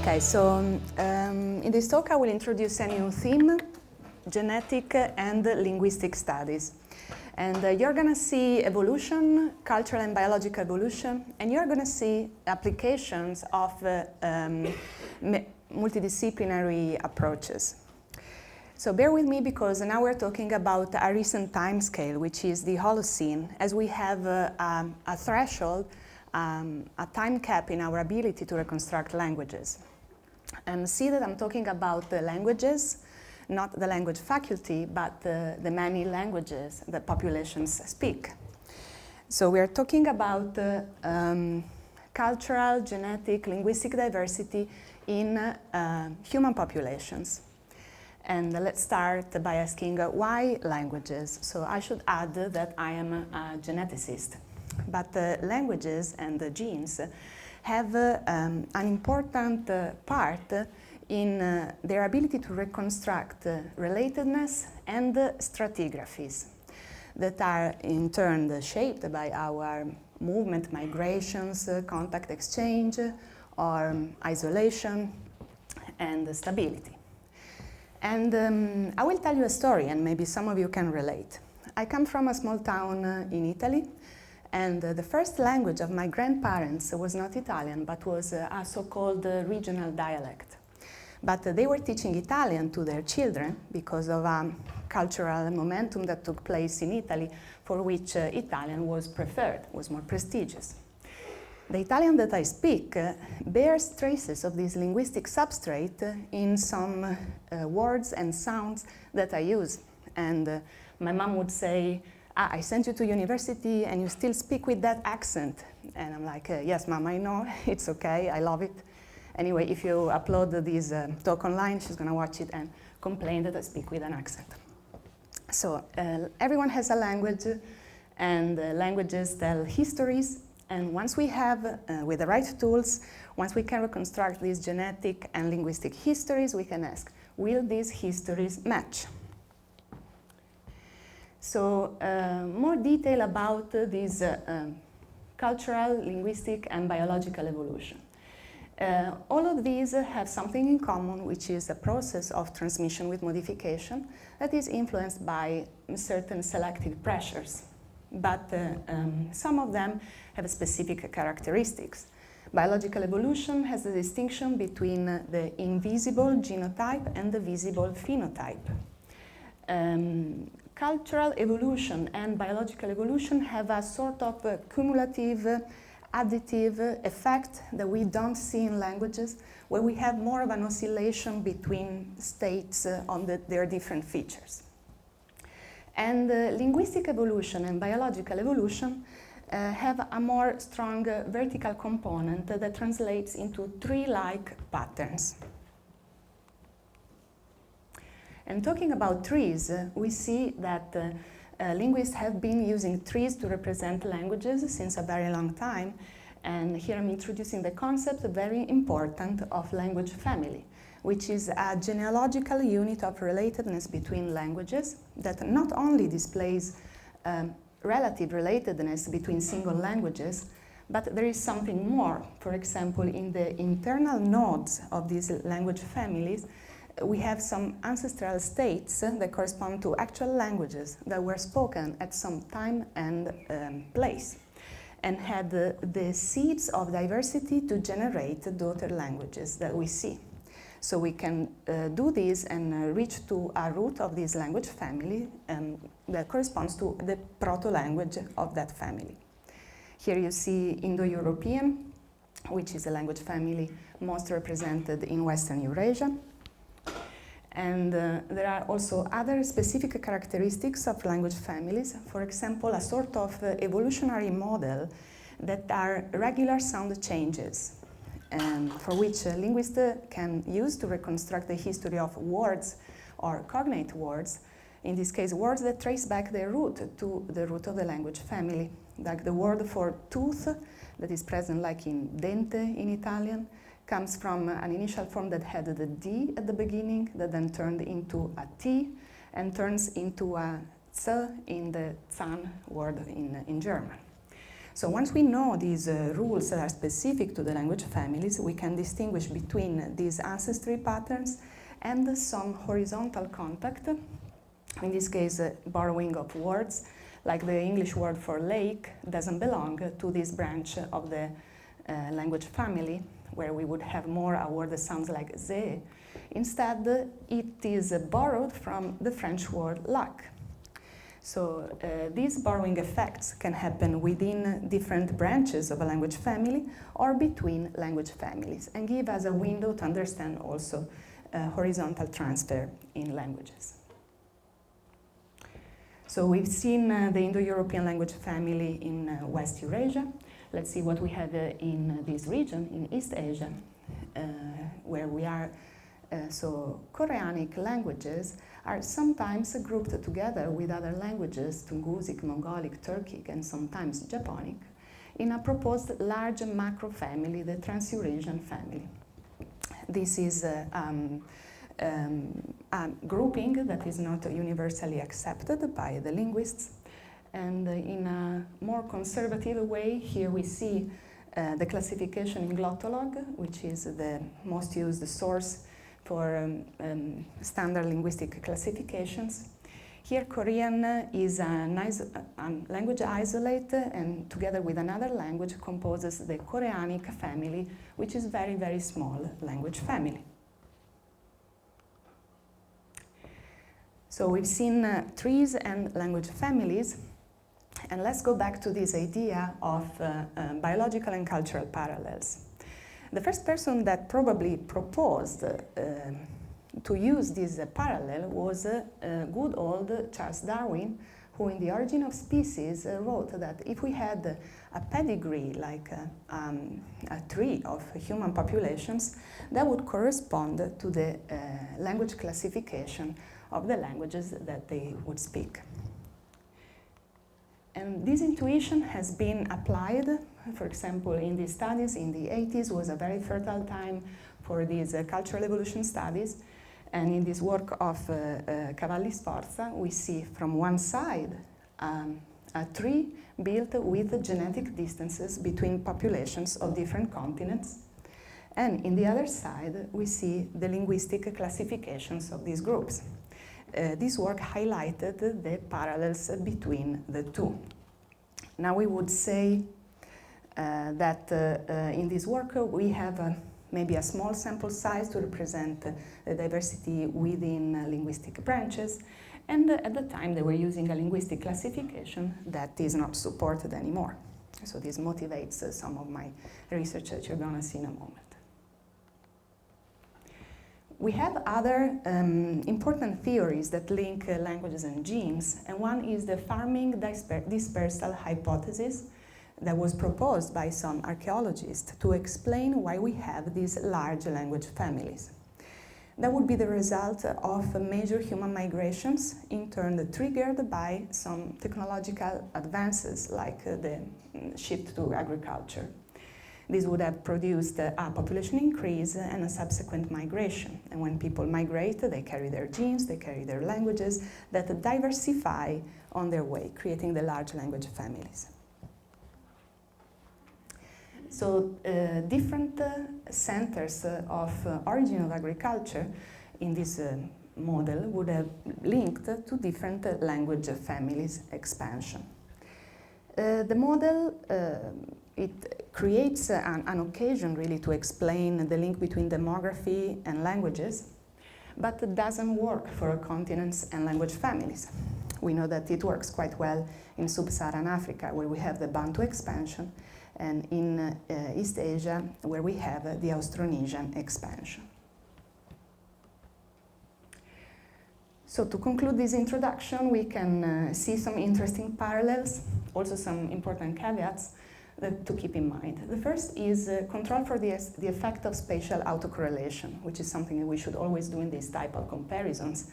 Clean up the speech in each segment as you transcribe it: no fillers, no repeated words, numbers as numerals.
Okay, so in this talk I will introduce a new theme, genetic and linguistic studies. And you're going to see evolution, cultural and biological evolution, and you're going to see applications of multidisciplinary approaches. So bear with me, because now we're talking about a recent time scale, which is the Holocene, as we have a threshold, a time cap in our ability to reconstruct languages. And see that I'm talking about the languages, not the language faculty, but the many languages that populations speak. So we are talking about cultural, genetic, linguistic diversity in human populations. And let's start by asking why languages? So I should add that I am a geneticist. But languages and the genes have an important part in their ability to reconstruct relatedness and stratigraphies that are in turn shaped by our movement, migrations, contact exchange, or isolation and stability. And I will tell you a story, and maybe some of you can relate. I come from a small town in Italy, and the first language of my grandparents was not Italian, but was a so-called regional dialect. But they were teaching Italian to their children because of a cultural momentum that took place in Italy, for which Italian was preferred, was more prestigious. The Italian that I speak bears traces of this linguistic substrate in some words and sounds that I use. And my mom would say, I sent you to university and you still speak with that accent. And I'm like, yes, Mom, I know, it's okay, I love it. Anyway, if you upload this talk online, she's going to watch it and complain that I speak with an accent. So everyone has a language, and languages tell histories. And once we have, with the right tools, once we can reconstruct these genetic and linguistic histories, we can ask, will these histories match? So more detail about this cultural, linguistic, and biological evolution. All of these have something in common, which is a process of transmission with modification that is influenced by certain selective pressures. But some of them have specific characteristics. Biological evolution has the distinction between the invisible genotype and the visible phenotype. Cultural evolution and biological evolution have a sort of cumulative, additive effect that we don't see in languages, where we have more of an oscillation between states on their different features. And linguistic evolution and biological evolution have a more strong vertical component that translates into tree-like patterns. And talking about trees, we see that linguists have been using trees to represent languages since a very long time. And here I'm introducing the concept, very important, of language family, which is a genealogical unit of relatedness between languages that not only displays relative relatedness between single languages, but there is something more. For example, in the internal nodes of these language families, we have some ancestral states that correspond to actual languages that were spoken at some time and place, and had the seeds of diversity to generate daughter languages that we see. So we can do this and reach to a root of this language family that corresponds to the proto-language of that family. Here you see Indo-European, which is a language family most represented in Western Eurasia. And there are also other specific characteristics of language families. For example, a sort of evolutionary model that are regular sound changes, for which linguists can use to reconstruct the history of words or cognate words, in this case words that trace back their root to the root of the language family, like the word for tooth that is present like in dente in Italian, comes from an initial form that had the D at the beginning, that then turned into a T and turns into a Z in the Zahn word in German. So once we know these rules that are specific to the language families, we can distinguish between these ancestry patterns and some horizontal contact, in this case borrowing of words, like the English word for lake doesn't belong to this branch of the language family, where we would have more a word that sounds like ze. Instead, it is borrowed from the French word lac. So these borrowing effects can happen within different branches of a language family or between language families, and give us a window to understand also horizontal transfer in languages. So we've seen the Indo-European language family in West Eurasia. Let's see what we have in this region, in East Asia, where we are. So Koreanic languages are sometimes grouped together with other languages, Tungusic, Mongolic, Turkic, and sometimes Japonic, in a proposed large macro family, the Trans-Eurasian family. This is a grouping that is not universally accepted by the linguists, and in a more conservative way, here we see the classification in Glottolog, which is the most used source for standard linguistic classifications. Here, Korean is a language isolate, and together with another language composes the Koreanic family, which is very, very small language family. So we've seen trees and language families, and let's go back to this idea of biological and cultural parallels. The first person that probably proposed to use this parallel was good old Charles Darwin, who in The Origin of Species wrote that if we had a pedigree like a tree of human populations, that would correspond to the language classification of the languages that they would speak. And this intuition has been applied, for example, in these studies in the 80s was a very fertile time for these cultural evolution studies. And in this work of Cavalli Sforza, we see from one side a tree built with genetic distances between populations of different continents. And in the other side, we see the linguistic classifications of these groups. This work highlighted the parallels between the two. Now we would say that in this work we have maybe a small sample size to represent the diversity within linguistic branches, and at the time they were using a linguistic classification that is not supported anymore. So this motivates some of my research that you're going to see in a moment. We have other important theories that link languages and genes, and one is the farming dispersal hypothesis that was proposed by some archaeologists to explain why we have these large language families. That would be the result of major human migrations, in turn triggered by some technological advances like the shift to agriculture. This would have produced a population increase and a subsequent migration. And when people migrate, they carry their genes, they carry their languages that diversify on their way, creating the large language families. So different centers of origin of agriculture in this model would have linked to different language families expansion. The model it creates an occasion really to explain the link between demography and languages, but it doesn't work for continents and language families. We know that it works quite well in sub-Saharan Africa, where we have the Bantu expansion, and in East Asia, where we have the Austronesian expansion. So to conclude this introduction, we can see some interesting parallels, also some important caveats to keep in mind. The first is control for the effect of spatial autocorrelation, which is something that we should always do in these type of comparisons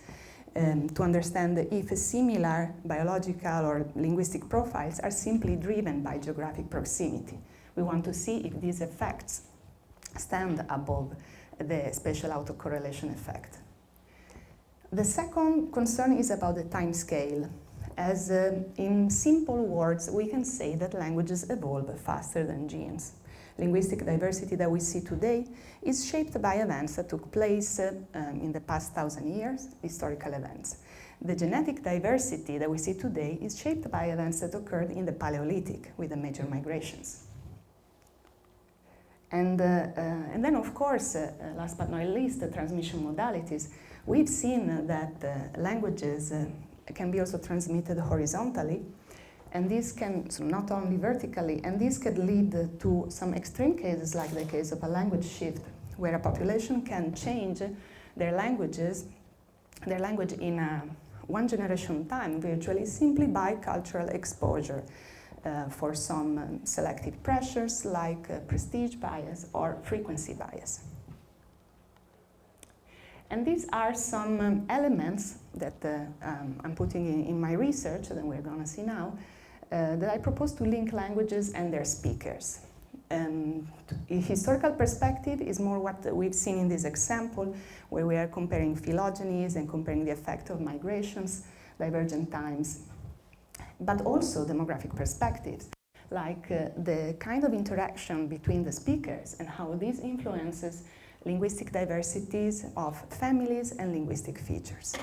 to understand if similar biological or linguistic profiles are simply driven by geographic proximity. We want to see if these effects stand above the spatial autocorrelation effect. The second concern is about the time scale. as in simple words, we can say that languages evolve faster than genes. Linguistic diversity that we see today is shaped by events that took place in the past 1,000 years, historical events. The genetic diversity that we see today is shaped by events that occurred in the Paleolithic with the major migrations. And then, of course, last but not least, the transmission modalities. We've seen that languages can be also transmitted horizontally, and this can, so not only vertically, and this could lead to some extreme cases, like the case of a language shift, where a population can change their language in a one generation time, virtually, simply by cultural exposure for some selective pressures like prestige bias or frequency bias. And these are some elements that I'm putting in my research, that we're going to see now, that I propose to link languages and their speakers. A historical perspective is more what we've seen in this example, where we are comparing phylogenies and comparing the effect of migrations, divergent times, but also demographic perspectives, like the kind of interaction between the speakers and how this influences linguistic diversities of families and linguistic features.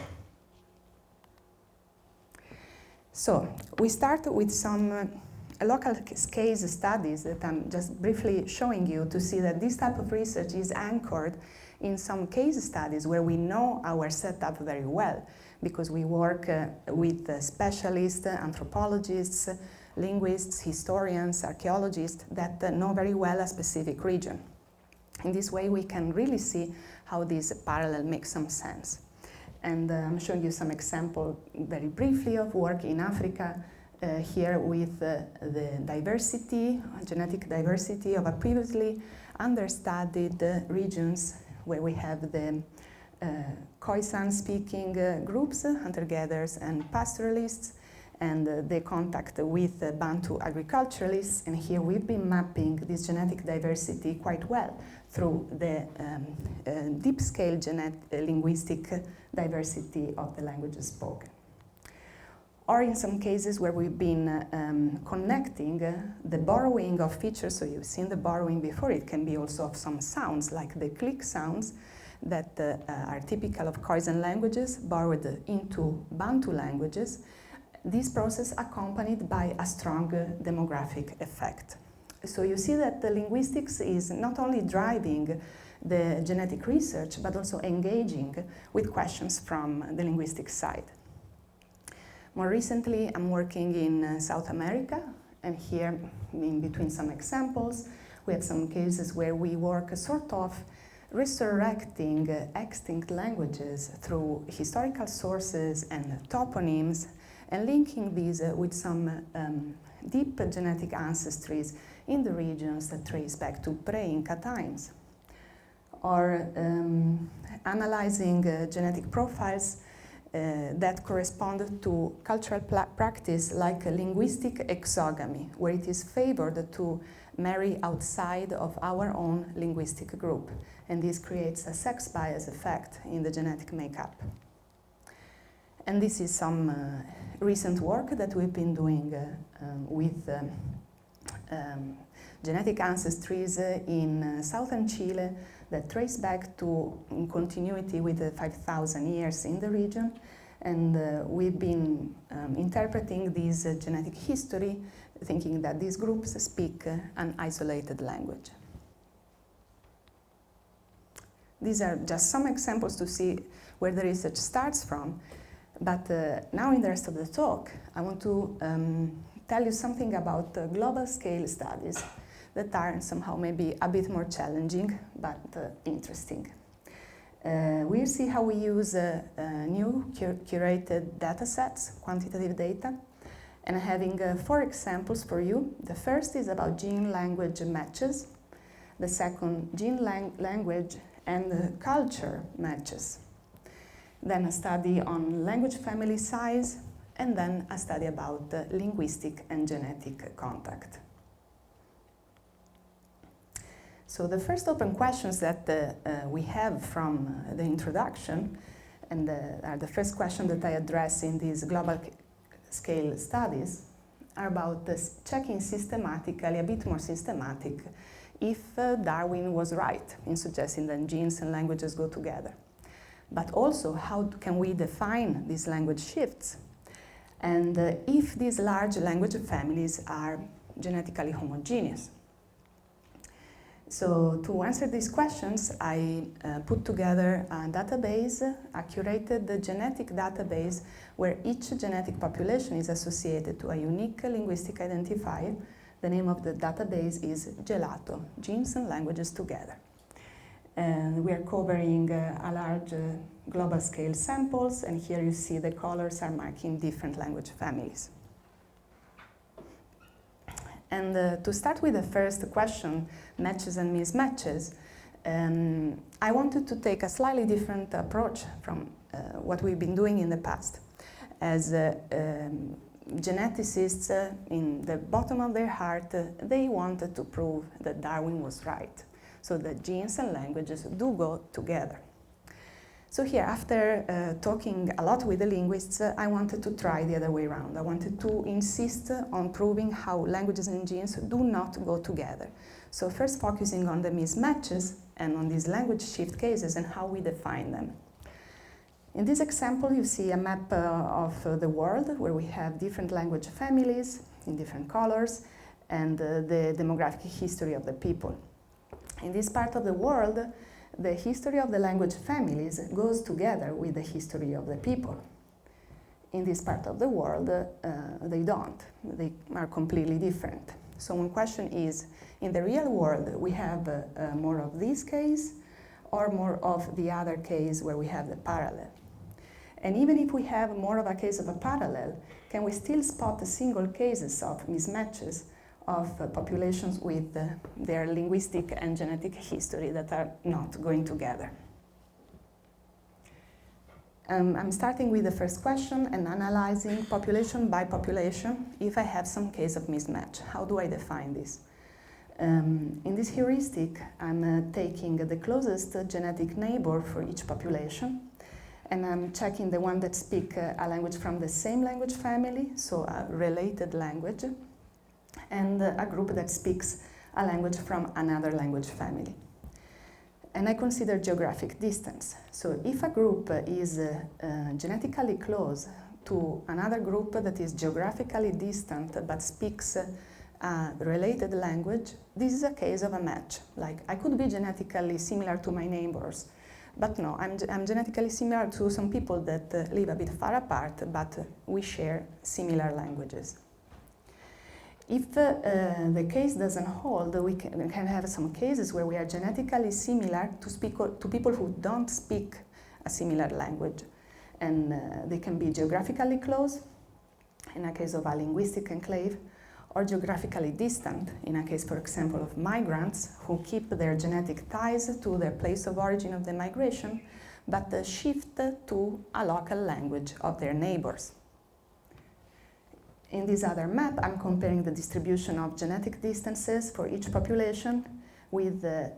So we start with some local case studies that I'm just briefly showing you to see that this type of research is anchored in some case studies where we know our setup very well, because we work with specialists, anthropologists, linguists, historians, archaeologists that know very well a specific region. In this way, we can really see how this parallel makes some sense. And I'm showing you some example very briefly of work in Africa, here with the diversity, genetic diversity of a previously understudied regions where we have the Khoisan-speaking groups, hunter-gatherers and pastoralists, and the contact with Bantu agriculturalists. And here we've been mapping this genetic diversity quite well through the deep-scale linguistic diversity of the languages spoken. Or in some cases where we've been connecting the borrowing of features, so you've seen the borrowing before, it can be also of some sounds, like the click sounds that are typical of Khoisan languages, borrowed into Bantu languages. This process accompanied by a strong demographic effect. So you see that the linguistics is not only driving the genetic research, but also engaging with questions from the linguistic side. More recently, I'm working in South America, and here, in between some examples, we have some cases where we work sort of resurrecting extinct languages through historical sources and toponyms, and linking these with some deep genetic ancestries in the regions that trace back to pre-Inca times. Or analyzing genetic profiles that correspond to cultural practice like linguistic exogamy, where it is favored to marry outside of our own linguistic group. And this creates a sex bias effect in the genetic makeup. And this is some recent work that we've been doing with genetic ancestries in southern Chile that trace back to, in continuity with the 5,000 years in the region. And we've been interpreting this genetic history, thinking that these groups speak an isolated language. These are just some examples to see where the research starts from. But now in the rest of the talk, I want to tell you something about global scale studies that are somehow maybe a bit more challenging, but interesting. We'll see how we use new curated data sets, quantitative data, and having 4 examples for you. The first is about gene-language matches. The second, gene-language and culture matches. Then a study on language family size, and then a study about linguistic and genetic contact. So the first open questions that we have from the introduction, and are the first question that I address in this global scale studies are about checking systematically, a bit more systematic, if Darwin was right in suggesting that genes and languages go together. But also, how can we define these language shifts? And if these large language families are genetically homogeneous. So to answer these questions, I put together a database, a curated genetic database, where each genetic population is associated to a unique linguistic identifier. The name of the database is GELATO, Genes and Languages Together. And we are covering a large global scale samples, and here you see the colors are marking different language families. And to start with the first question, matches and mismatches, I wanted to take a slightly different approach from what we've been doing in the past. As geneticists, in the bottom of their heart, they wanted to prove that Darwin was right, so that genes and languages do go together. So here, after talking a lot with the linguists, I wanted to try the other way around. I wanted to insist on proving how languages and genes do not go together. So first focusing on the mismatches and on these language shift cases and how we define them. In this example, you see a map of the world where we have different language families in different colors and the demographic history of the people. In this part of the world, the history of the language families goes together with the history of the people. In this part of the world, they don't. They are completely different. So one question is, in the real world, we have more of this case or more of the other case where we have the parallel? And even if we have more of a case of a parallel, can we still spot the single cases of mismatches of populations with their linguistic and genetic history that are not going together? I'm starting with the first question and analyzing population by population if I have some case of mismatch. How do I define this? In this heuristic, I'm taking the closest genetic neighbor for each population, and I'm checking the one that speaks a language from the same language family, so a related language, and a group that speaks a language from another language family. And I consider geographic distance. So if a group is genetically close to another group that is geographically distant but speaks a related language, this is a case of a match. Like, I could be genetically similar to my neighbors, but no, I'm genetically similar to some people that live a bit far apart, but we share similar languages. If the case doesn't hold, we can have some cases where we are genetically similar to people who don't speak a similar language. And they can be geographically close, in a case of a linguistic enclave, or geographically distant, in a case, for example, of migrants who keep their genetic ties to their place of origin of the migration, but shift to a local language of their neighbors. In this other map, I'm comparing the distribution of genetic distances for each population with the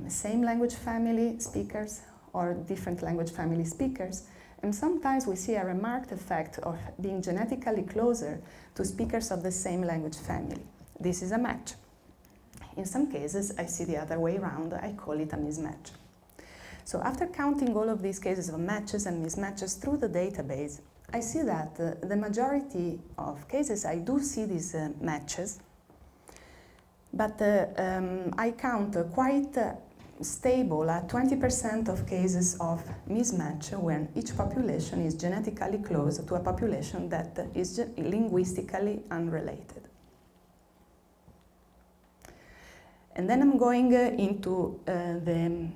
same language family speakers or different language family speakers. And sometimes we see a remarked effect of being genetically closer to speakers of the same language family. This is a match. In some cases, I see the other way around. I call it a mismatch. So after counting all of these cases of matches and mismatches through the database, I see that the majority of cases I do see these matches, but I count quite stable at 20% of cases of mismatch when each population is genetically close to a population that is linguistically unrelated. And then I'm going into the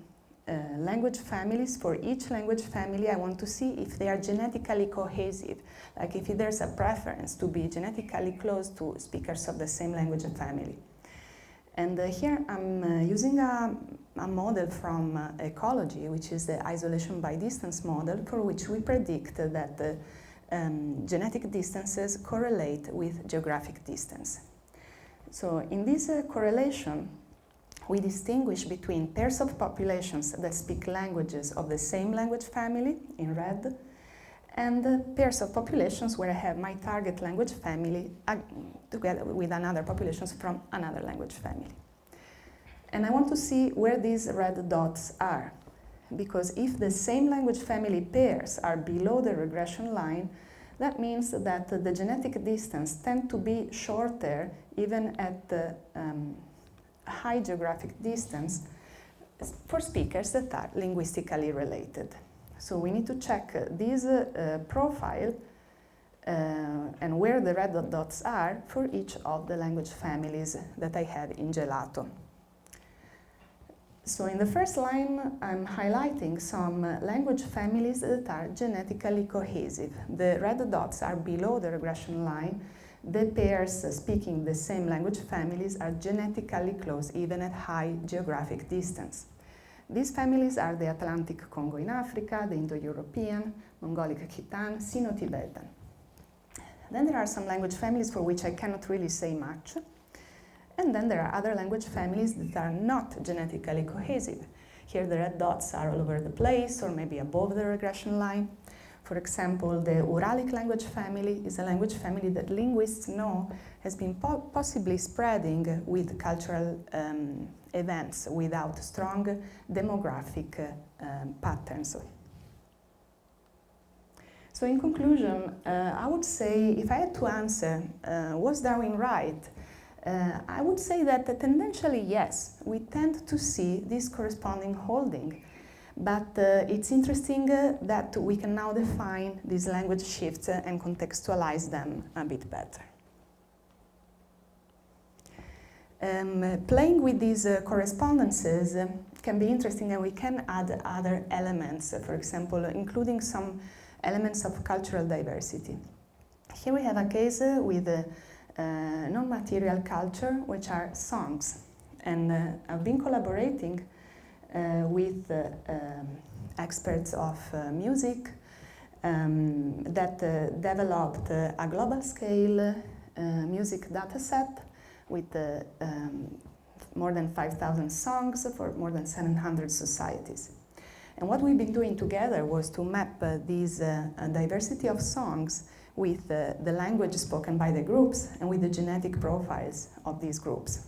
language families. For each language family, I want to see if they are genetically cohesive, like if there's a preference to be genetically close to speakers of the same language and family. And here I'm using a model from ecology, which is the isolation by distance model, for which we predict that the genetic distances correlate with geographic distance. So in this correlation, we distinguish between pairs of populations that speak languages of the same language family, in red, and pairs of populations where I have my target language family together with another populations from another language family. And I want to see where these red dots are, because if the same language family pairs are below the regression line, that means that the genetic distance tends to be shorter even at the high geographic distance for speakers that are linguistically related. So we need to check this profile and where the red dots are for each of the language families that I have in Gelato. So in the first line, I'm highlighting some language families that are genetically cohesive. The red dots are below the regression line. The pairs speaking the same language families are genetically close, even at high geographic distance. These families are the Atlantic Congo in Africa, the Indo-European, Mongolic Khitan, Sino-Tibetan. Then there are some language families for which I cannot really say much. And then there are other language families that are not genetically cohesive. Here the red dots are all over the place or maybe above the regression line. For example, the Uralic language family is a language family that linguists know has been possibly spreading with cultural events without strong demographic patterns. So in conclusion, I would say if I had to answer, was Darwin right? I would say that tendentially, yes, we tend to see this corresponding holding, but it's interesting that we can now define these language shifts and contextualize them a bit better. Playing with these correspondences can be interesting, and we can add other elements, for example, including some elements of cultural diversity. Here we have a case with non-material culture, which are songs. And I've been collaborating with experts of music that developed a global scale music dataset with more than 5,000 songs for more than 700 societies. And what we've been doing together was to map this diversity of songs with the language spoken by the groups and with the genetic profiles of these groups.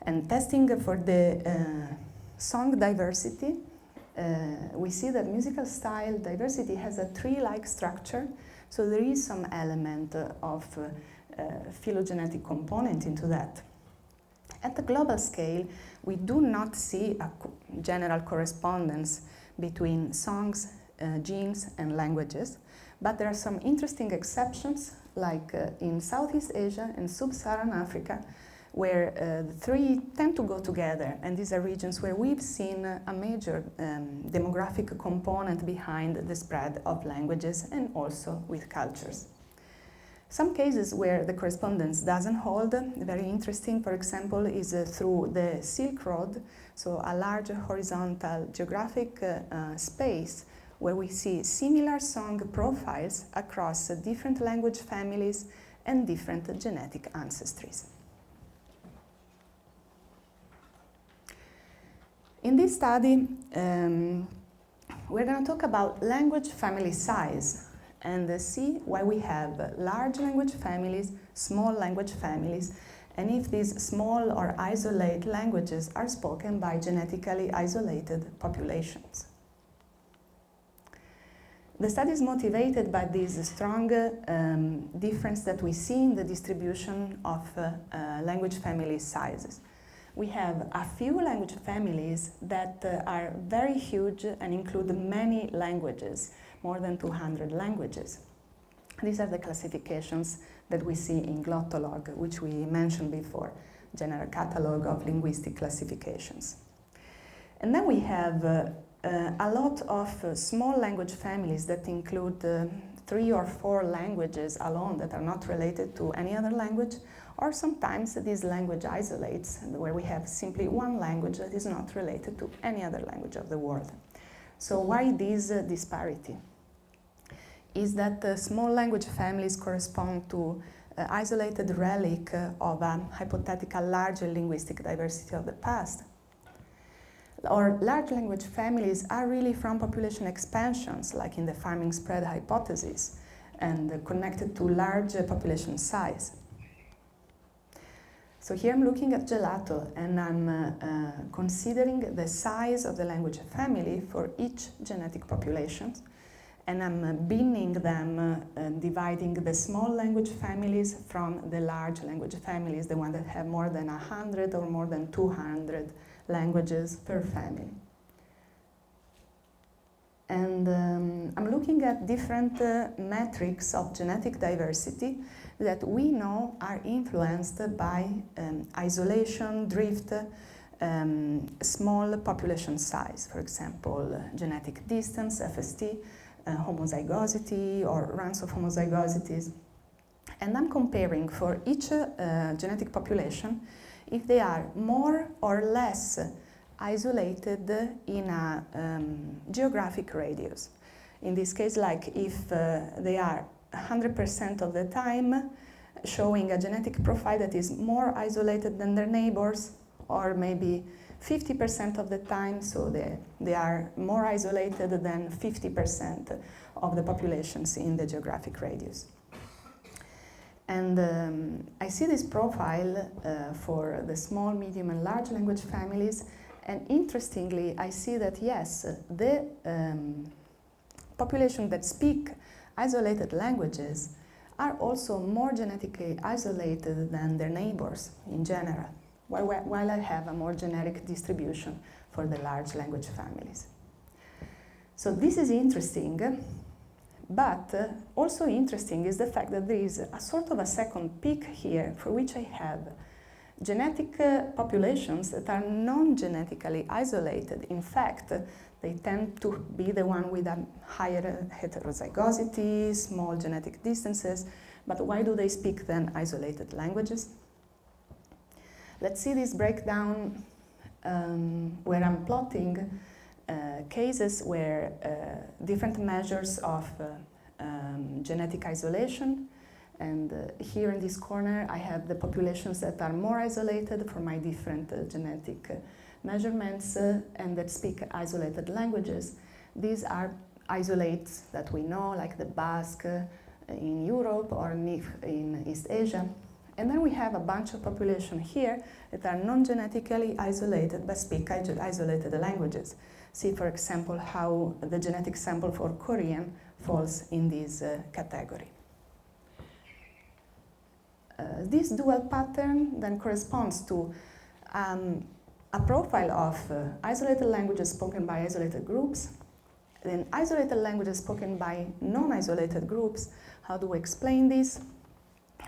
And testing for the song diversity, we see that musical style diversity has a tree-like structure, so there is some element of phylogenetic component into that. At the global scale, we do not see a general correspondence between songs, genes, and languages, but there are some interesting exceptions, like in Southeast Asia and Sub-Saharan Africa, where the three tend to go together, and these are regions where we've seen a major demographic component behind the spread of languages and also with cultures. Some cases where the correspondence doesn't hold, very interesting, for example, is through the Silk Road, so a large horizontal geographic space where we see similar song profiles across different language families and different genetic ancestries. In this study, we're going to talk about language family size and see why we have large language families, small language families, and if these small or isolated languages are spoken by genetically isolated populations. The study is motivated by this strong difference that we see in the distribution of language family sizes. We have a few language families that are very huge and include many languages, more than 200 languages. These are the classifications that we see in Glottolog, which we mentioned before, General Catalog of Linguistic Classifications. And then we have a lot of small language families that include 3 or 4 languages alone that are not related to any other language, or sometimes these language isolates, where we have simply one language that is not related to any other language of the world. So why this disparity? Is that small language families correspond to isolated relic of a hypothetical larger linguistic diversity of the past? Or large language families are really from population expansions, like in the farming spread hypothesis, and connected to large population size. So here I'm looking at gelato, and I'm considering the size of the language family for each genetic population, and I'm binning them, dividing the small language families from the large language families, the ones that have more than 100 or more than 200 languages per family. And I'm looking at different metrics of genetic diversity that we know are influenced by isolation, drift, small population size, for example, genetic distance, FST, homozygosity or runs of homozygosities. And I'm comparing for each genetic population if they are more or less isolated in a geographic radius. In this case, like if they are 100% of the time showing a genetic profile that is more isolated than their neighbors, or maybe 50% of the time, so they are more isolated than 50% of the populations in the geographic radius. And I see this profile for the small, medium, and large language families, and interestingly, I see that yes, the population that speak isolated languages are also more genetically isolated than their neighbors in general, while I have a more generic distribution for the large language families. So this is interesting, but also interesting is the fact that there is a sort of a second peak here for which I have genetic populations that are non-genetically isolated. In fact, they tend to be the one with a higher heterozygosity, small genetic distances, but why do they speak then isolated languages? Let's see this breakdown where I'm plotting cases where different measures of genetic isolation, and here in this corner I have the populations that are more isolated for my different genetic measurements and that speak isolated languages. These are isolates that we know, like the Basque in Europe or NIF in East Asia. And then we have a bunch of population here that are non-genetically isolated but speak isolated languages. See, for example, how the genetic sample for Korean falls in this category. This dual pattern then corresponds to a profile of isolated languages spoken by isolated groups, then isolated languages spoken by non-isolated groups. How do we explain this?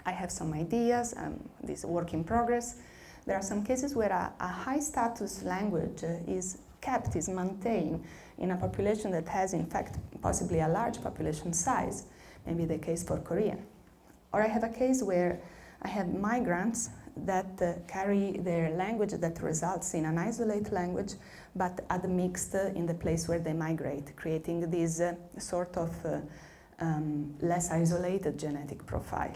I have some ideas, this work in progress. There are some cases where a high status language is kept, is maintained in a population that has in fact possibly a large population size, maybe the case for Korean. Or I have a case where I have migrants that carry their language that results in an isolated language, but admixed in the place where they migrate, creating this sort of less isolated genetic profile.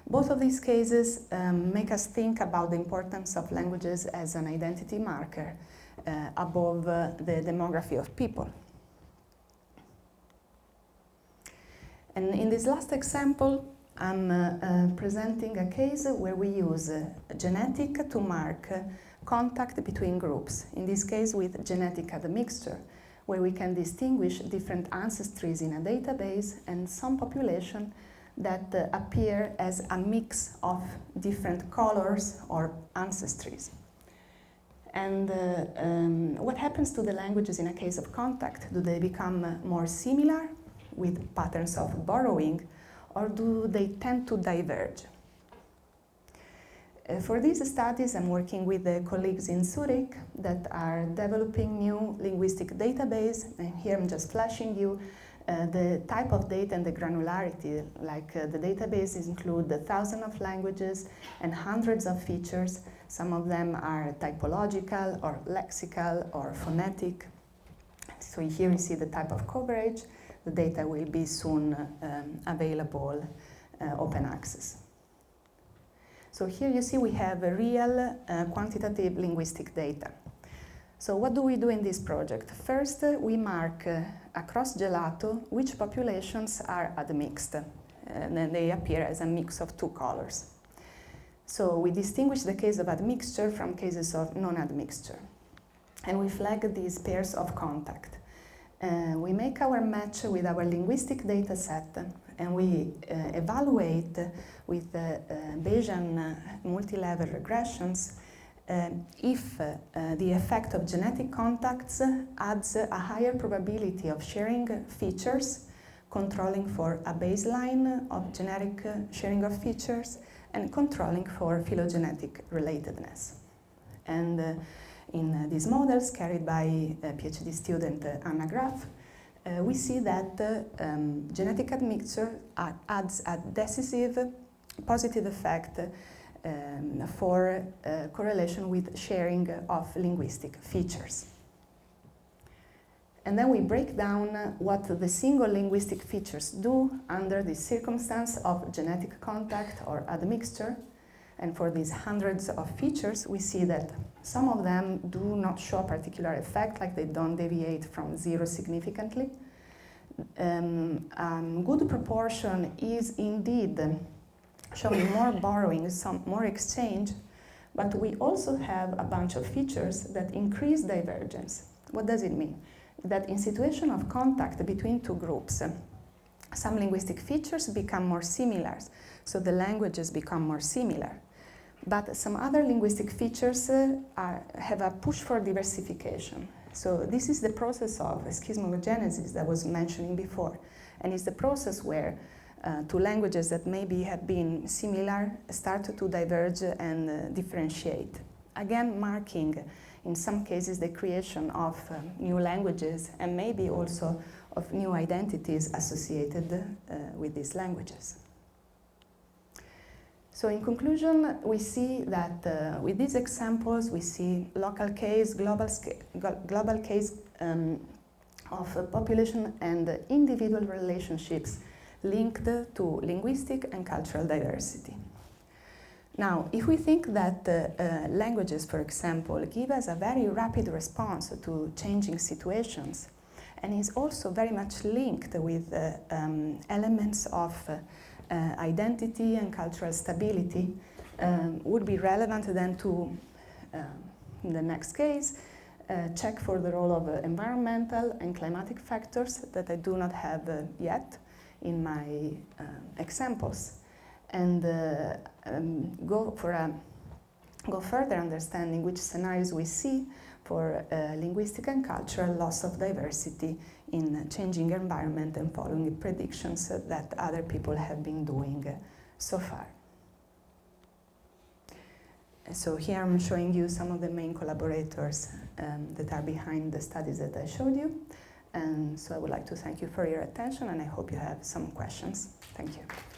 Both of these cases make us think about the importance of languages as an identity marker above the demography of people. And in this last example, I'm presenting a case where we use genetic to mark contact between groups, in this case with genetic admixture, where we can distinguish different ancestries in a database and some population that appear as a mix of different colors or ancestries. And what happens to the languages in a case of contact? Do they become more similar with patterns of borrowing, or do they tend to diverge? For these studies, I'm working with the colleagues in Zurich that are developing new linguistic database, and here I'm just flashing you the type of data and the granularity, like the databases include thousands of languages and hundreds of features. Some of them are typological or lexical or phonetic. So here you see the type of coverage. The data will be soon available, open access. So here you see we have a real quantitative linguistic data. So what do we do in this project? First, we mark across gelato which populations are admixed, and then they appear as a mix of two colors. So we distinguish the case of admixture from cases of non-admixture, and we flag these pairs of contact. We make our match with our linguistic data set, and we evaluate with Bayesian multi-level regressions if the effect of genetic contacts adds a higher probability of sharing features, controlling for a baseline of genetic sharing of features, and controlling for phylogenetic relatedness. And in these models carried by PhD student Anna Graf, we see that genetic admixture adds a decisive positive effect for correlation with sharing of linguistic features. And then we break down what the single linguistic features do under the circumstance of genetic contact or admixture. And for these hundreds of features, we see that some of them do not show a particular effect, like they don't deviate from zero significantly. Good proportion is indeed showing more borrowing, some more exchange, but we also have a bunch of features that increase divergence. What does it mean? That in situation of contact between two groups, some linguistic features become more similar, so the languages become more similar. But some other linguistic features have a push for diversification. So this is the process of schismogenesis that I was mentioning before. And it's the process where two languages that maybe have been similar start to diverge and differentiate. Again, marking, in some cases, the creation of new languages and maybe also of new identities associated with these languages. So in conclusion, we see that with these examples, we see local case, global case of population and individual relationships linked to linguistic and cultural diversity. Now, if we think that languages, for example, give us a very rapid response to changing situations, and is also very much linked with elements of identity and cultural stability, would be relevant then to, in the next case, check for the role of environmental and climatic factors that I do not have yet in my examples, and go further understanding which scenarios we see for linguistic and cultural loss of diversity in changing environment and following predictions that other people have been doing so far. So here I'm showing you some of the main collaborators that are behind the studies that I showed you. And so I would like to thank you for your attention, and I hope you have some questions. Thank you.